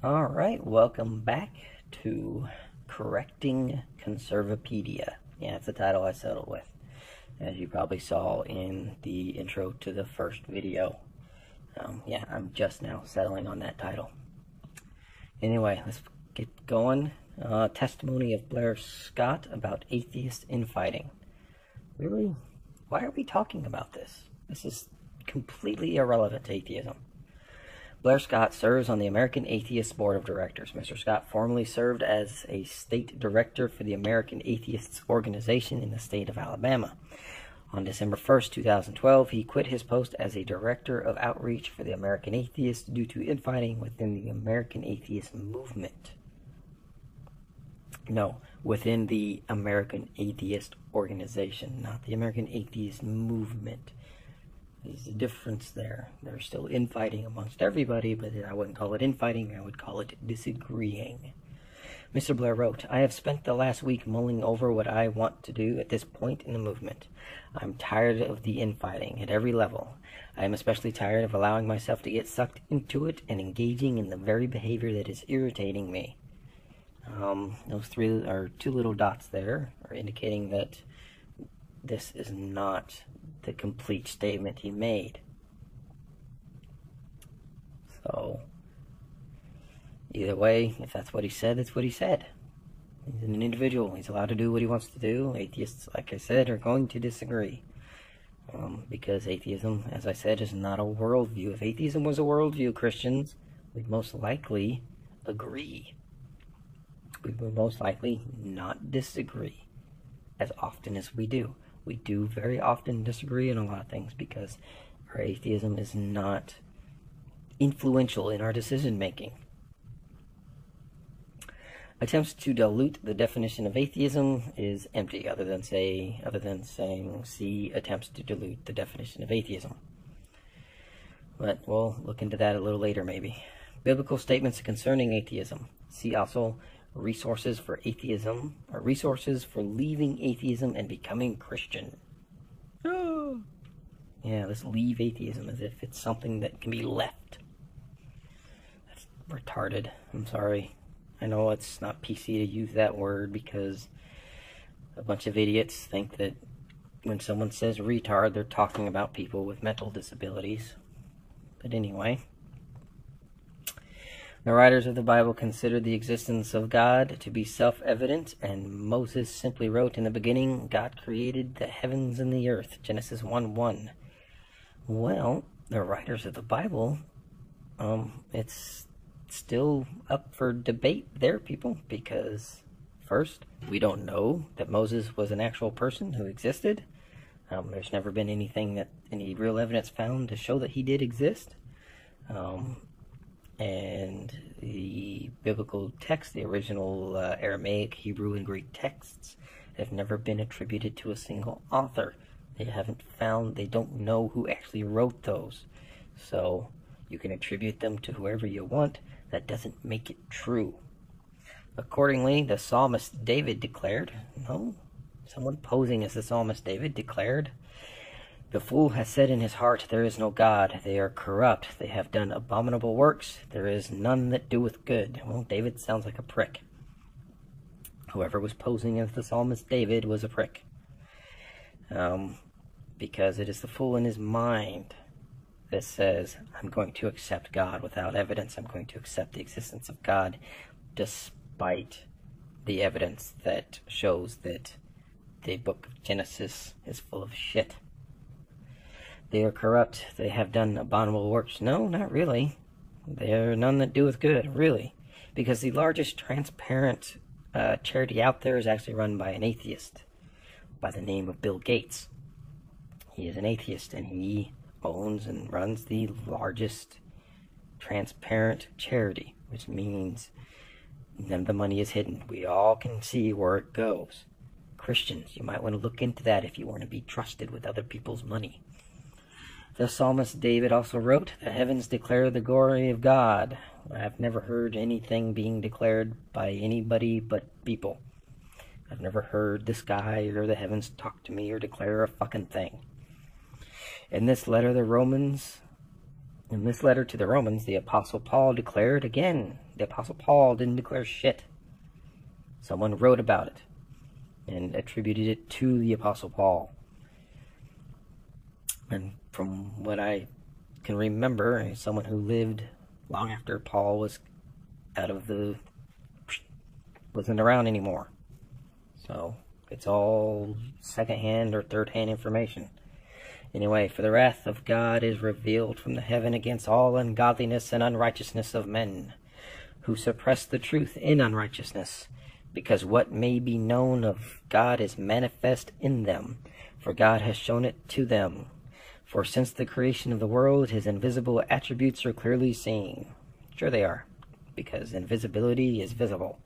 Alright, welcome back to Correcting Conservapedia. Yeah, that's the title I settled with, as you probably saw in the intro to the first video. Yeah, I'm just now settling on that title. Anyway, let's get going. Testimony of Blair Scott about atheist infighting. Really? Why are we talking about this? This is completely irrelevant to atheism. Blair Scott serves on the American Atheists Board of Directors. Mr. Scott formerly served as a state director for the American Atheists organization in the state of Alabama. On December 1st, 2012, he quit his post as a director of outreach for the American Atheists due to infighting within the American Atheist movement. No, within the American Atheist organization, not the American Atheist movement. There's a difference there. There's still infighting amongst everybody, but I wouldn't call it infighting, I would call it disagreeing. Mr. Blair wrote, I have spent the last week mulling over what I want to do at this point in the movement. I'm tired of the infighting at every level. I am especially tired of allowing myself to get sucked into it and engaging in the very behavior that is irritating me. Those two little dots there are indicating that this is not the complete statement he made. So, either way, if that's what he said, that's what he said. He's an individual. He's allowed to do what he wants to do. Atheists, like I said, are going to disagree. Because atheism, as I said, is not a worldview. If atheism was a worldview, Christians would most likely agree. We would most likely not disagree as often as we do. We do very often disagree on a lot of things because our atheism is not influential in our decision making. Attempts to dilute the definition of atheism is empty, other than saying see attempts to dilute the definition of atheism. But we'll look into that a little later maybe. Biblical statements concerning atheism. See also resources for atheism, or resources for leaving atheism and becoming Christian. Oh. Yeah, let's leave atheism as if it's something that can be left. That's retarded. I'm sorry. I know it's not PC to use that word because a bunch of idiots think that when someone says retard, they're talking about people with mental disabilities. But anyway, the writers of the Bible considered the existence of God to be self-evident, and Moses simply wrote, in the beginning, God created the heavens and the earth, Genesis 1:1. Well, the writers of the Bible, it's still up for debate there, people, because first, we don't know that Moses was an actual person who existed. There's never been any real evidence found to show that he did exist. And the biblical text, the original Aramaic, Hebrew, and Greek texts have never been attributed to a single author. They don't know who actually wrote those. So you can attribute them to whoever you want. That doesn't make it true. Accordingly, the psalmist David declared, someone posing as the psalmist David declared, the fool has said in his heart, there is no God. They are corrupt. They have done abominable works. There is none that doeth good. Well, David sounds like a prick. Whoever was posing as the psalmist David was a prick. Because it is the fool in his mind that says, I'm going to accept God without evidence. I'm going to accept the existence of God despite the evidence that shows that the book of Genesis is full of shit. They are corrupt. They have done abominable works. No, not really. There are none that doeth good, really. Because the largest transparent charity out there is actually run by an atheist by the name of Bill Gates. He is an atheist, and he owns and runs the largest transparent charity, which means none of the money is hidden. We all can see where it goes. Christians, you might want to look into that if you want to be trusted with other people's money. The psalmist David also wrote, the heavens declare the glory of God. I've never heard anything being declared by anybody but people. I've never heard the sky or the heavens talk to me or declare a fucking thing. In this letter to the Romans, the Apostle Paul declared again The Apostle Paul didn't declare shit. Someone wrote about it and attributed it to the Apostle Paul. And from what I can remember, someone who lived long after Paul wasn't around anymore. So it's all second-hand or third-hand information. Anyway, for the wrath of God is revealed from the heaven against all ungodliness and unrighteousness of men, who suppress the truth in unrighteousness, because what may be known of God is manifest in them, for God has shown it to them. For since the creation of the world, his invisible attributes are clearly seen. Sure they are, because invisibility is visible,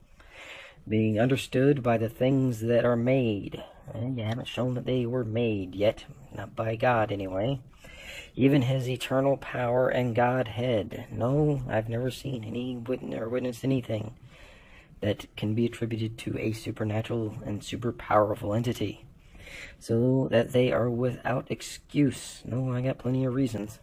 being understood by the things that are made. And you haven't shown that they were made yet, not by God anyway. Even his eternal power and Godhead. No, I've never seen any or witnessed anything that can be attributed to a supernatural and super powerful entity, so that they are without excuse. No, I got plenty of reasons.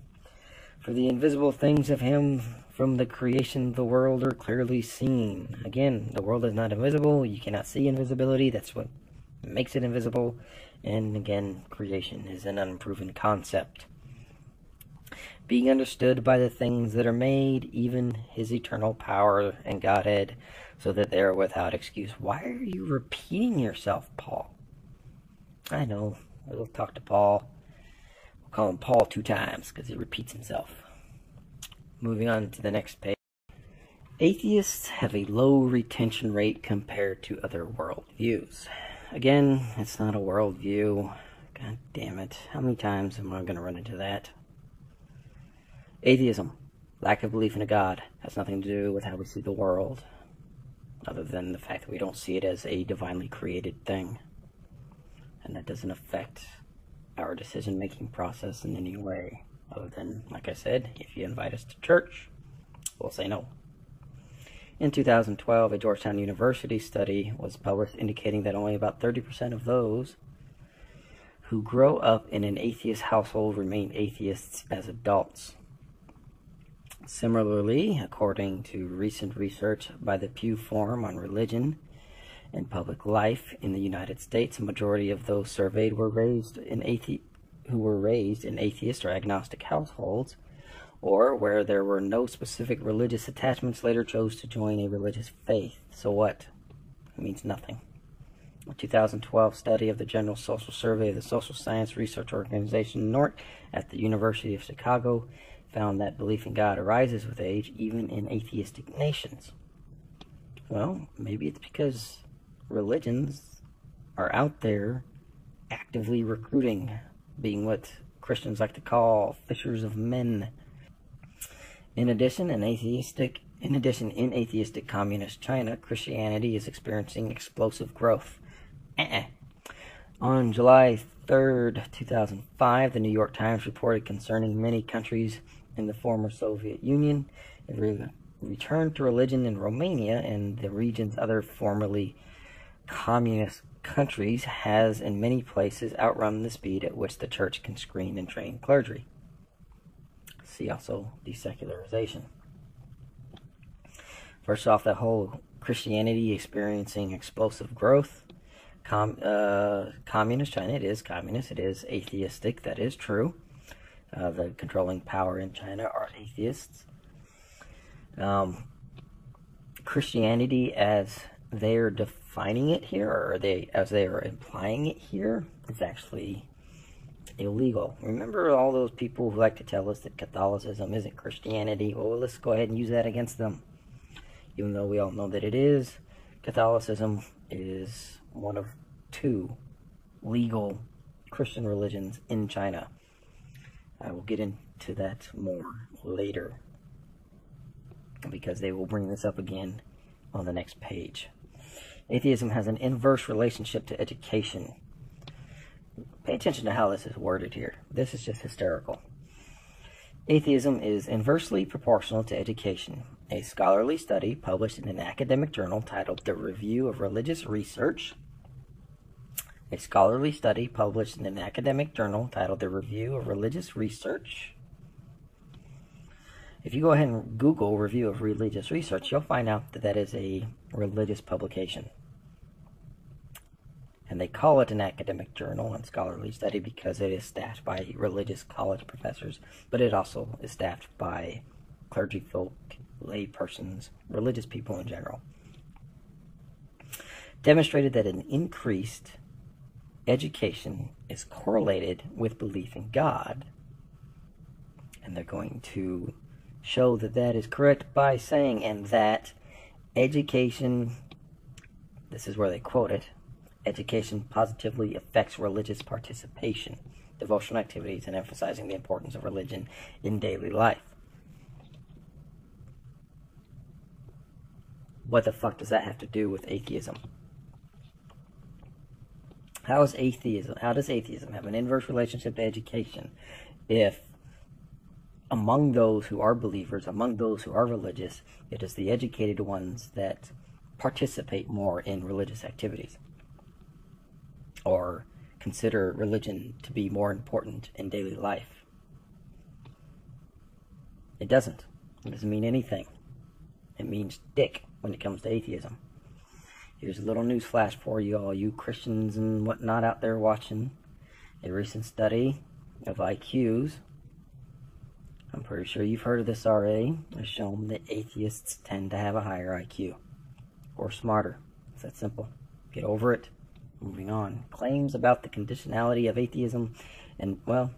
For the invisible things of him from the creation of the world are clearly seen. Again, the world is not invisible. You cannot see invisibility. That's what makes it invisible. And again, creation is an unproven concept, being understood by the things that are made, even his eternal power and Godhead, so that they are without excuse. Why are you repeating yourself, Paul? I know. We'll talk to Paul. We'll call him Paul 2 times because he repeats himself. Moving on to the next page. Atheists have a low retention rate compared to other worldviews. Again, it's not a worldview. God damn it. How many times am I going to run into that? Atheism, lack of belief in a God, has nothing to do with how we see the world, other than the fact that we don't see it as a divinely created thing. And that doesn't affect our decision-making process in any way, other than, like I said, if you invite us to church, we'll say no. In 2012, a Georgetown University study was published indicating that only about 30% of those who grow up in an atheist household remain atheists as adults. Similarly, according to recent research by the Pew Forum on Religion and Public Life in the United States, a majority of those surveyed were raised in atheist or agnostic households, or where there were no specific religious attachments, later chose to join a religious faith. So what? It means nothing. A 2012 study of the General Social Survey of the Social Science Research Organization, NORT, at the University of Chicago, found that belief in God arises with age, even in atheistic nations. Well, maybe it's because religions are out there actively recruiting, being what Christians like to call fishers of men. In addition, in atheistic communist China, Christianity is experiencing explosive growth. On July 3rd, 2005, the New York Times reported concerning many countries in the former Soviet Union, a return to religion in Romania and the region's other formerly communist countries has in many places outrun the speed at which the church can screen and train clergy. See also desecularization. First off, the whole Christianity experiencing explosive growth. Communist China, it is communist, it is atheistic, that is true. The controlling power in China are atheists. Christianity, as they're defining it here, or as they are implying it here, is actually illegal. Remember all those people who like to tell us that Catholicism isn't Christianity? Well, let's go ahead and use that against them. Even though we all know that it is, Catholicism is one of 2 legal Christian religions in China. I will get into that more later, because they will bring this up again on the next page. Atheism has an inverse relationship to education. Pay attention to how this is worded here. This is just hysterical. Atheism is inversely proportional to education. A scholarly study published in an academic journal titled The Review of Religious Research. A scholarly study published in an academic journal titled The Review of Religious Research If you go ahead and Google Review of Religious Research, you'll find out that that is a religious publication. And they call it an academic journal and scholarly study because it is staffed by religious college professors, but it also is staffed by clergy folk, lay persons, religious people in general. Demonstrated that an increased education is correlated with belief in God. And they're going to show that that is correct by saying, and that education, this is where they quote it, education positively affects religious participation, devotional activities, and emphasizing the importance of religion in daily life. What the fuck does that have to do with atheism? How does atheism have an inverse relationship to education if among those who are believers, among those who are religious, it is the educated ones that participate more in religious activities or consider religion to be more important in daily life? It doesn't. It doesn't mean anything. It means dick when it comes to atheism. Here's a little news flash for you, all you Christians and whatnot out there watching. A recent study of IQs, I'm pretty sure you've heard of this already, has shown that atheists tend to have a higher IQ. Or smarter. It's that simple. Get over it. Moving on. Claims about the conditionality of atheism. And, well,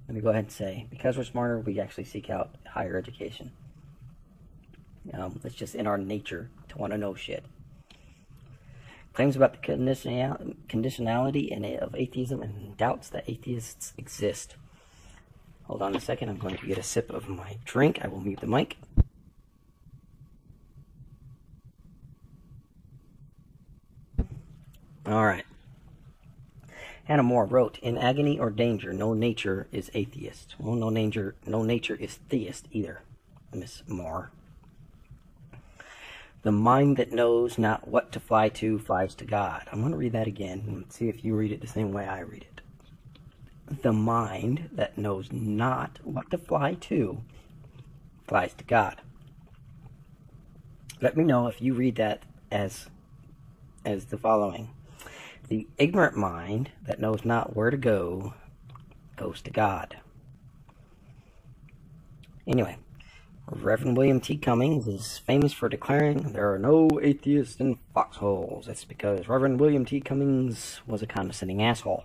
let me go ahead and say, because we're smarter, we actually seek out higher education. It's just in our nature to want to know shit. Claims about the conditionality of atheism and doubts that atheists exist. Hold on a second, I'm going to get a sip of my drink. I will mute the mic. Alright. Hannah More wrote, "In agony or danger, no nature is atheist." Well, no nature is theist either, Miss Moore. "The mind that knows not what to fly to flies to God." I'm going to read that again and see if you read it the same way I read it. "The mind that knows not what to fly to flies to God." Let me know if you read that as the following. "The ignorant mind that knows not where to go goes to God." Anyway, Reverend William T. Cummings is famous for declaring there are no atheists in foxholes. That's because Reverend William T. Cummings was a condescending asshole.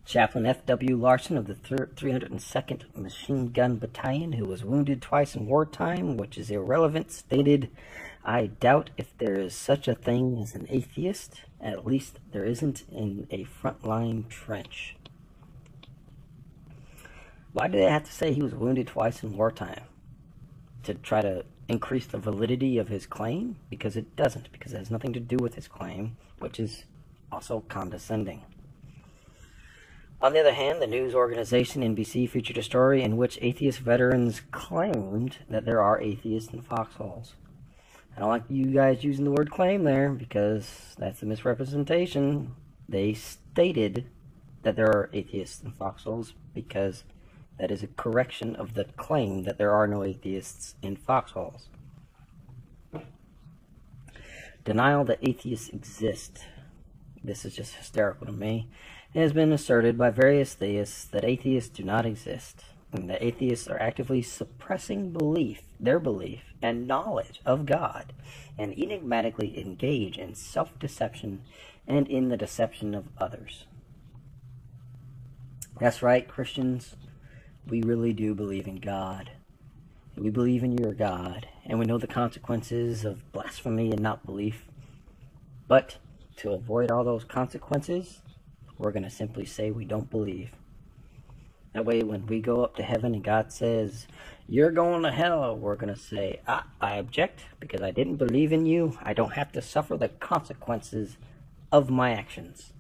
Chaplain F.W. Larson of the 302nd Machine Gun Battalion, who was wounded twice in wartime, which is irrelevant, stated, "I doubt if there is such a thing as an atheist. At least there isn't in a frontline trench." Why did they have to say he was wounded twice in wartime? To try to increase the validity of his claim? Because it doesn't, because it has nothing to do with his claim, which is also condescending. On the other hand, the news organization NBC featured a story in which atheist veterans claimed that there are atheists in foxholes. I don't like you guys using the word claim there, because that's a misrepresentation. They stated that there are atheists in foxholes because that is a correction of the claim that there are no atheists in foxholes. Denial that atheists exist. This is just hysterical to me. It has been asserted by various theists that atheists do not exist, and that atheists are actively suppressing their belief and knowledge of God, and enigmatically engage in self-deception and in the deception of others. That's right, Christians. We really do believe in God. We believe in your God, and we know the consequences of blasphemy and not belief. But to avoid all those consequences, we're going to simply say we don't believe. That way, when we go up to heaven and God says, "You're going to hell," we're going to say, "I object, because I didn't believe in you. I don't have to suffer the consequences of my actions."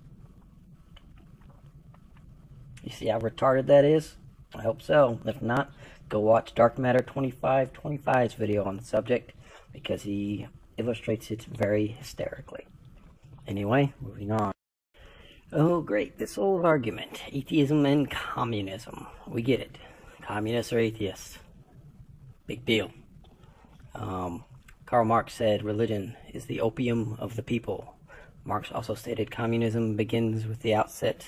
You see how retarded that is? I hope so. If not, go watch Dark Matter 2525's video on the subject, because he illustrates it very hysterically. Anyway, moving on. Oh, great. This old argument. Atheism and communism. We get it. Communists or atheists? Big deal. Karl Marx said religion is the opium of the people. Marx also stated communism begins from the outset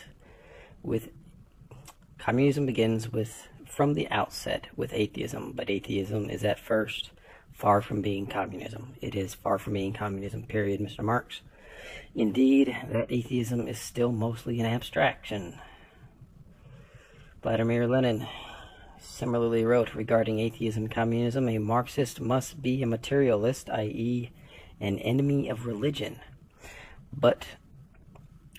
with atheism, but atheism is at first far from being communism. It is far from being communism, period, Mr. Marx. Indeed, that atheism is still mostly an abstraction. Vladimir Lenin similarly wrote regarding atheism and communism, a Marxist must be a materialist, i.e., an enemy of religion, but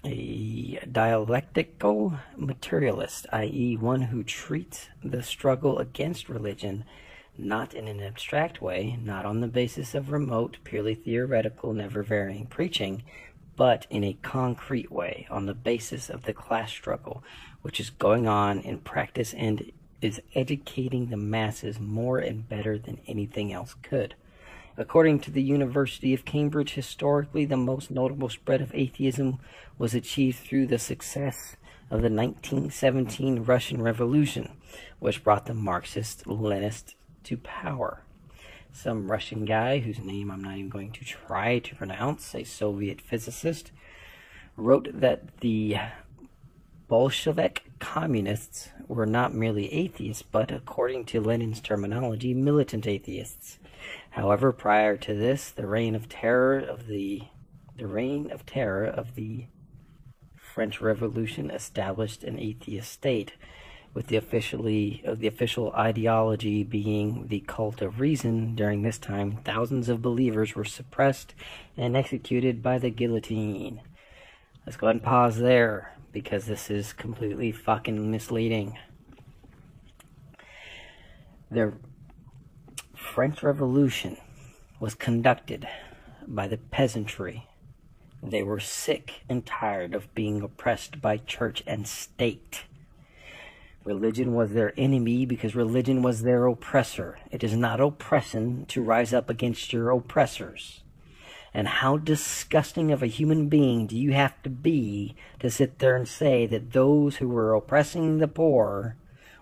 a dialectical materialist, i.e., one who treats the struggle against religion not in an abstract way, not on the basis of remote, purely theoretical, never-varying preaching, but in a concrete way, on the basis of the class struggle, which is going on in practice and is educating the masses more and better than anything else could. According to the University of Cambridge, historically, the most notable spread of atheism was achieved through the success of the 1917 Russian Revolution, which brought the Marxist-Leninists to power. Some Russian guy, whose name I'm not even going to try to pronounce, a Soviet physicist, wrote that the Bolshevik communists were not merely atheists, but, according to Lenin's terminology, militant atheists. However, prior to this, the reign of terror of the French Revolution established an atheist state, with the official ideology being the cult of reason. During this time, thousands of believers were suppressed and executed by the guillotine. Let's go ahead and pause there, because this is completely fucking misleading. The French Revolution was conducted by the peasantry. They were sick and tired of being oppressed by church and state. Religion was their enemy because religion was their oppressor. It is not oppression to rise up against your oppressors. And how disgusting of a human being do you have to be to sit there and say that those who were oppressing the poor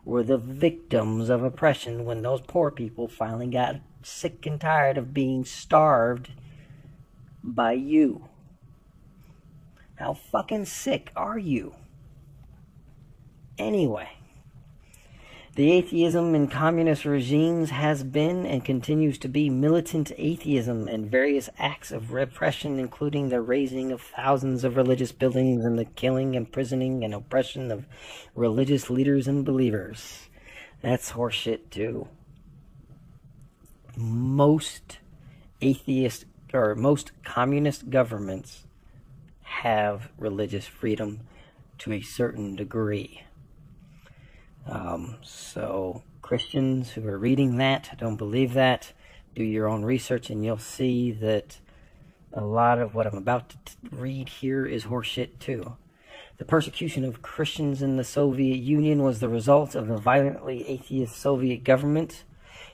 were the victims of oppression when those poor people finally got sick and tired of being starved by you? How fucking sick are you? Anyway, the atheism in communist regimes has been and continues to be militant atheism and various acts of repression, including the razing of thousands of religious buildings and the killing, imprisoning, and oppression of religious leaders and believers. That's horseshit too. Most communist governments have religious freedom to a certain degree. So Christians who are reading that, don't believe that, do your own research and you'll see that a lot of what I'm about to read here is horseshit too. The persecution of Christians in the Soviet Union was the result of a violently atheist Soviet government.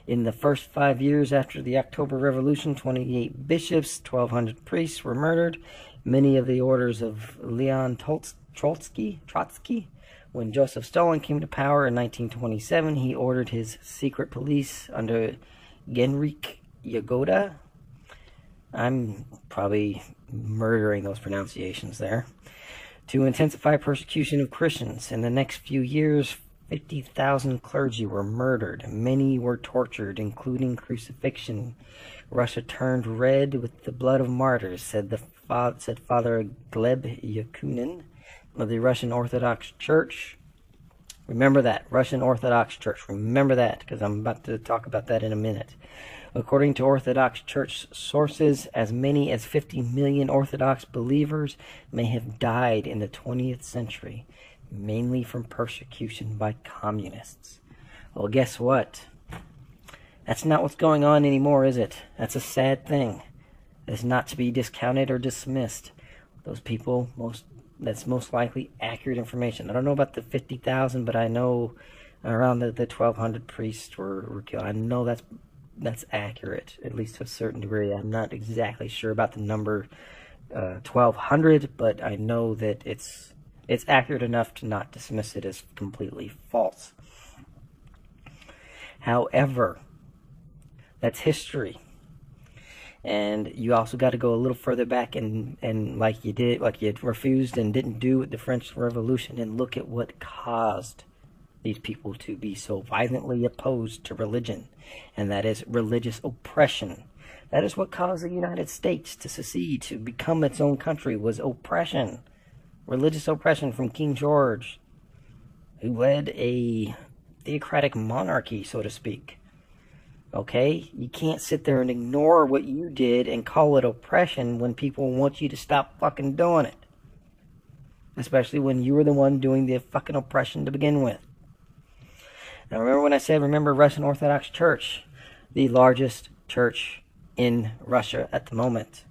In the first 5 years after the October Revolution, 28 bishops, 1,200 priests were murdered, many of the orders of Leon Trotsky. When Joseph Stalin came to power in 1927, he ordered his secret police under Genrikh Yagoda. I'm probably murdering those pronunciations there. To intensify persecution of Christians. In the next few years, 50,000 clergy were murdered. Many were tortured, including crucifixion. Russia turned red with the blood of martyrs, said Father Gleb Yakunin of the Russian Orthodox Church. Remember that, Russian Orthodox Church. Remember that, because I'm about to talk about that in a minute. According to Orthodox Church sources, as many as 50 million Orthodox believers may have died in the 20th century, mainly from persecution by communists. Well, guess what? That's not what's going on anymore, is it? That's a sad thing. It's not to be discounted or dismissed. Those people, that's most likely accurate information. I don't know about the 50,000, but I know around the 1,200 priests were killed. I know that's accurate, at least to a certain degree. I'm not exactly sure about the number 1,200, but I know that it's accurate enough to not dismiss it as completely false. However, that's history. And you also got to go a little further back and like you refused and didn't do with the French Revolution, and look at what caused these people to be so violently opposed to religion, and that is religious oppression. That is what caused the United States to secede, to become its own country, was oppression. Religious oppression from King George, who led a theocratic monarchy, so to speak. Okay? You can't sit there and ignore what you did and call it oppression when people want you to stop fucking doing it. Especially when you were the one doing the fucking oppression to begin with. Now remember when I said, remember Russian Orthodox Church, the largest church in Russia at the moment.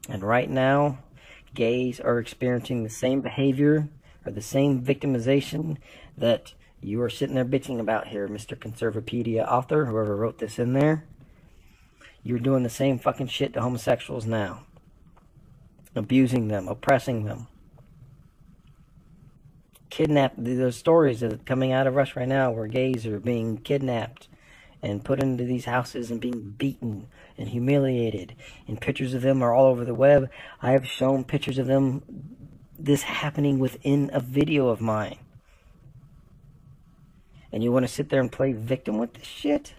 And right now, gays are experiencing the same behavior or the same victimization that you are sitting there bitching about here, Mr. Conservapedia author, whoever wrote this in there. You're doing the same fucking shit to homosexuals now. Abusing them, oppressing them. Kidnapped. There's stories that are coming out of Russia right now where gays are being kidnapped and put into these houses and being beaten and humiliated. And pictures of them are all over the web. I have shown pictures of them, this happening within a video of mine. And you want to sit there and play victim with this shit?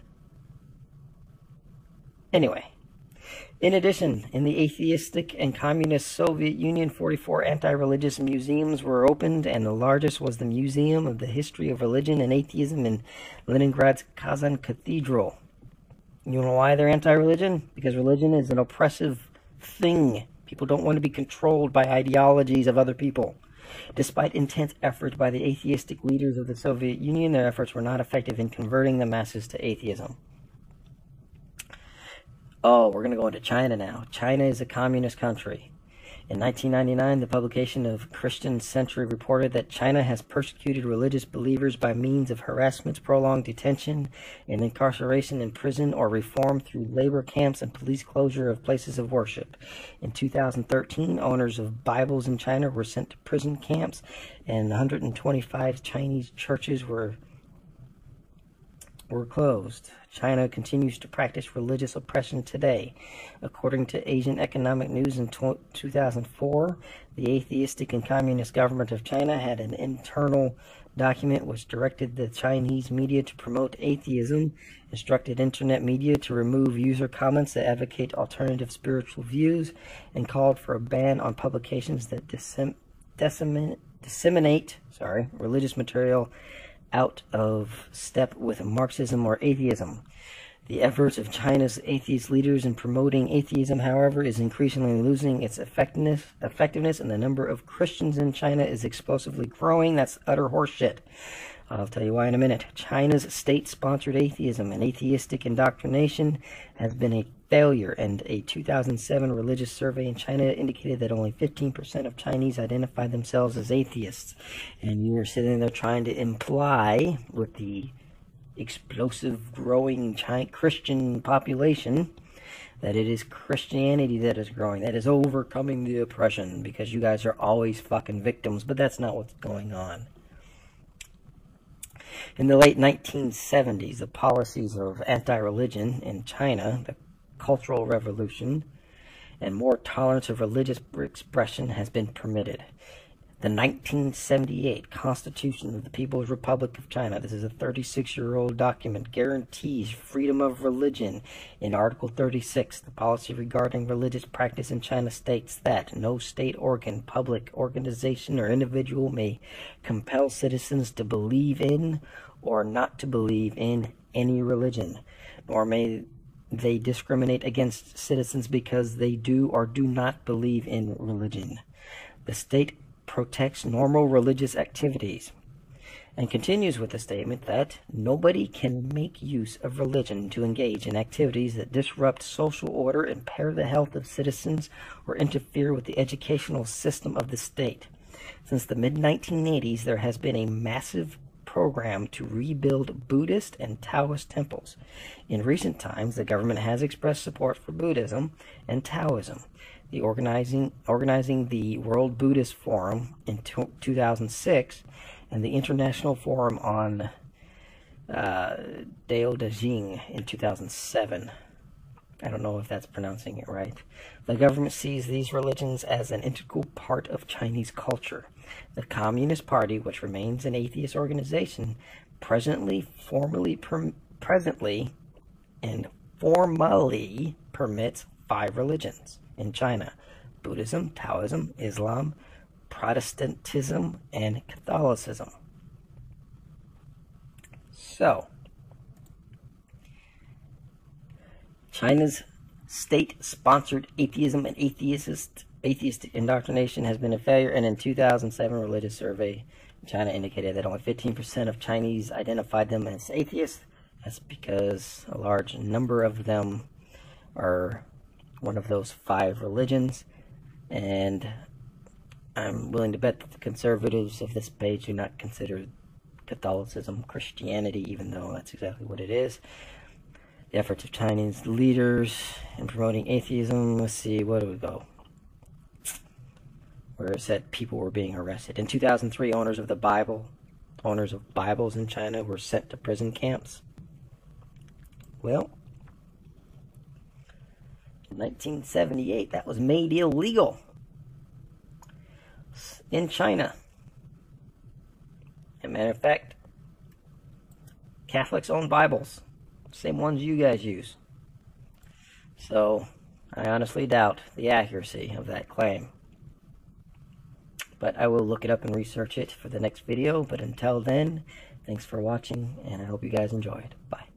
Anyway. In addition, in the atheistic and communist Soviet Union, 44 anti-religious museums were opened, and the largest was the Museum of the History of Religion and Atheism in Leningrad's Kazan Cathedral. You know why they're anti-religion? Because religion is an oppressive thing. People don't want to be controlled by ideologies of other people. Despite intense efforts by the atheistic leaders of the Soviet Union, their efforts were not effective in converting the masses to atheism. Oh, we're going to go into China now. China is a communist country. In 1999, the publication of Christian Century reported that China has persecuted religious believers by means of harassment, prolonged detention, and incarceration in prison, or reform through labor camps and police closure of places of worship. In 2013, owners of Bibles in China were sent to prison camps, and 125 Chinese churches were closed. China continues to practice religious oppression today. According to Asian Economic News in 2004, the atheistic and communist government of China had an internal document which directed the Chinese media to promote atheism, instructed internet media to remove user comments that advocate alternative spiritual views, and called for a ban on publications that disseminate religious material out of step with Marxism or atheism. The efforts of China's atheist leaders in promoting atheism, however, is increasingly losing its effectiveness, and the number of Christians in China is explosively growing. That's utter horseshit. I'll tell you why in a minute. China's state-sponsored atheism and atheistic indoctrination has been a failure, and a 2007 religious survey in China indicated that only 15% of Chinese identify themselves as atheists. And you are sitting there trying to imply, with the explosive growing Christian population, that it is Christianity that is growing, that is overcoming the oppression, because you guys are always fucking victims, but that's not what's going on. In the late 1970s, the policies of anti-religion in China, the Cultural Revolution, and more tolerance of religious expression has been permitted. The 1978 Constitution of the People's Republic of China, this is a 36-year-old document, guarantees freedom of religion. In Article 36, the policy regarding religious practice in China states that no state organ, public organization, or individual may compel citizens to believe in or not to believe in any religion, nor may they discriminate against citizens because they do or do not believe in religion. The state protects normal religious activities, and continues with the statement that nobody can make use of religion to engage in activities that disrupt social order, impair the health of citizens, or interfere with the educational system of the state. Since the mid-1980s, there has been a massive program to rebuild Buddhist and Taoist temples. In recent times, the government has expressed support for Buddhism and Taoism. The organizing the World Buddhist Forum in 2006 and the International Forum on Dao De Jing in 2007. I don't know if that's pronouncing it right. The government sees these religions as an integral part of Chinese culture. The Communist Party, which remains an atheist organization, presently and formally permits 5 religions in China: Buddhism, Taoism, Islam, Protestantism, and Catholicism. So, China's state-sponsored atheism and atheist indoctrination has been a failure, and in 2007 religious survey in China indicated that only 15% of Chinese identified them as atheists. That's because a large number of them are one of those 5 religions, and I'm willing to bet that the conservatives of this page do not consider Catholicism Christianity, even though that's exactly what it is. The efforts of Chinese leaders in promoting atheism. Let's see, where do we go? Where it said people were being arrested. In 2003, owners of Bibles in China were sent to prison camps. Well, in 1978, that was made illegal in China. As a matter of fact, Catholics own Bibles, same ones you guys use. So, I honestly doubt the accuracy of that claim. But I will look it up and research it for the next video. But until then, thanks for watching, and I hope you guys enjoyed. Bye.